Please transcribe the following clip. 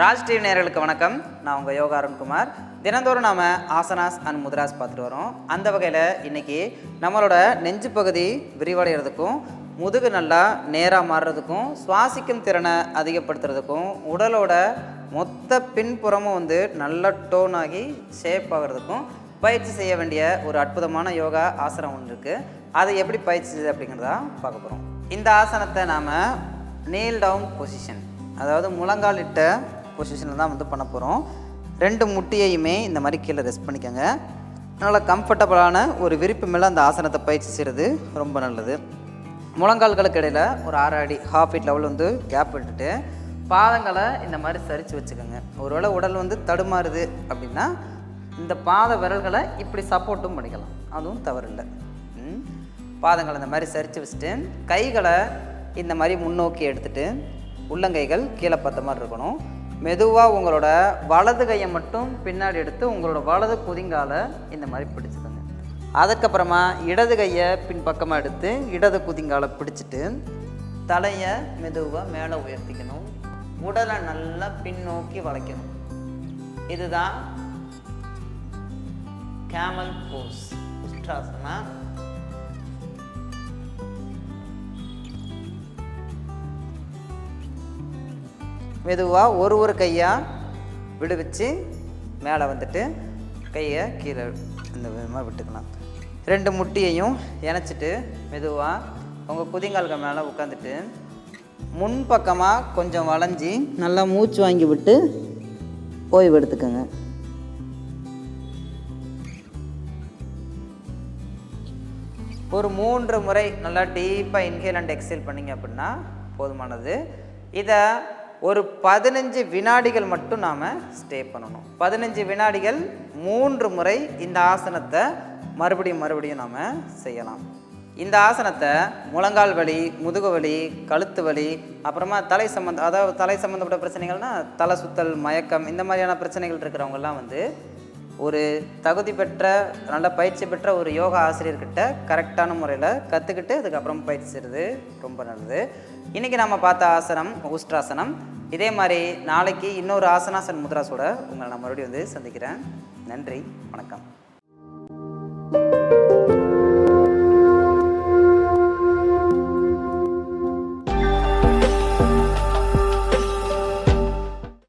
Raj TV நேயர்களுக்கு வணக்கம். நான் உங்கள் யோகா அருண்குமார். தினந்தோறும் நாம் ஆசனாஸ் அண்ட் முத்ராஸ் பார்த்துட்டு வரோம். அந்த வகையில் இன்றைக்கி நம்மளோட நெஞ்சு பகுதி விரிவடைகிறதுக்கும், முதுகு நல்லா நேராக மாறுறதுக்கும், சுவாசிக்கும் திறனை அதிகப்படுத்துறதுக்கும், உடலோட மொத்த பின்புறமும் நல்ல டோன் ஆகி ஷேப் ஆகிறதுக்கும் பயிற்சி செய்ய வேண்டிய ஒரு அற்புதமான யோகா ஆசனம் ஒன்று இருக்குது. அதை எப்படி பயிற்சி செய்யுது அப்படிங்கிறதா பார்க்க போகிறோம். இந்த ஆசனத்தை நாம் நீல் டவுன் பொசிஷன், அதாவது முழங்கால் இட்ட பொசிஷனில் தான் பண்ண போகிறோம். ரெண்டு முட்டியையுமே இந்த மாதிரி கீழே ரெஸ்ட் பண்ணிக்கோங்க. நல்லா கம்ஃபர்டபுளான ஒரு விரிப்பு மேலே அந்த ஆசனத்தை பயிற்சி செய்கிறது ரொம்ப நல்லது. முழங்கால்களுக்கு இடையில் ஒரு 6 அடி ½ ஃபீட் லெவல் கேப் விட்டுட்டு பாதங்களை இந்த மாதிரி சரித்து வச்சுக்கோங்க. ஒருவேளை உடல் தடுமாறுது அப்படின்னா இந்த பாத விரல்களை இப்படி சப்போர்ட்டும் பண்ணிக்கலாம், அதுவும் தவறில்லை. பாதங்களை இந்த மாதிரி சரித்து வச்சுட்டு கைகளை இந்த மாதிரி முன்னோக்கி எடுத்துகிட்டு உள்ளங்கைகள் கீழே பார்த்த மாதிரி இருக்கணும். மெதுவாக உங்களோட வலது கையை மட்டும் பின்னாடி எடுத்து உங்களோட வலது குதிங்கால இந்த மாதிரி பிடிச்சிக்கோங்க. அதுக்கப்புறமா இடது கையை பின்பக்கமாக எடுத்து இடது குதிங்கால பிடிச்சிட்டு தலையை மெதுவாக மேலே உயர்த்திக்கணும். உடலை நல்லா பின்னோக்கி வளைக்கணும். இதுதான் கேமல் போஸ், உஷ்ட்ராசனா. மெதுவாக ஒரு கையாக விடுவிச்சு மேலே கையை கீழே இந்த விதமாக விட்டுக்கலாம். 2 முட்டியையும் இணைச்சிட்டு மெதுவாக உங்கள் குதிங்கால்கள் மேலே உட்காந்துட்டு முன்பக்கமாக கொஞ்சம் வளைஞ்சி நல்லா மூச்சு வாங்கி விட்டு ஓய்வு எடுத்துக்கோங்க. ஒரு 3 முறை நல்லா டீப்பாக இன்ஹேல் அண்ட் எக்ஸேல் பண்ணிங்க அப்படின்னா போதுமானது. இதை ஒரு 15 வினாடிகள் மட்டும் நாம் ஸ்டே பண்ணணும். 15 வினாடிகள் 3 முறை இந்த ஆசனத்தை மறுபடியும் நாம் செய்யலாம். இந்த ஆசனத்தை முழங்கால் வலி, முதுகு வலி, கழுத்து வலி, அப்புறமா தலை சம்மந்தப்பட்ட பிரச்சனைகள்னால் தலை சுத்தல், மயக்கம், இந்த மாதிரியான பிரச்சனைகள் இருக்கிறவங்கெல்லாம் ஒரு தகுதி பெற்ற நல்ல பயிற்சி பெற்ற ஒரு யோகா ஆசிரியர்கிட்ட கரெக்டான முறையில் கற்றுக்கிட்டு அதுக்கப்புறம் பயிற்சி செய்கிறது ரொம்ப நல்லது. இன்றைக்கி நம்ம பார்த்த ஆசனம் உஷ்ட்ராசனம். இதே மாதிரி நாளைக்கு இன்னொரு ஆசனாஸ் அண்ட் முத்ராஸோட உங்களை நான் மறுபடியும் சந்திக்கிறேன். நன்றி, வணக்கம்.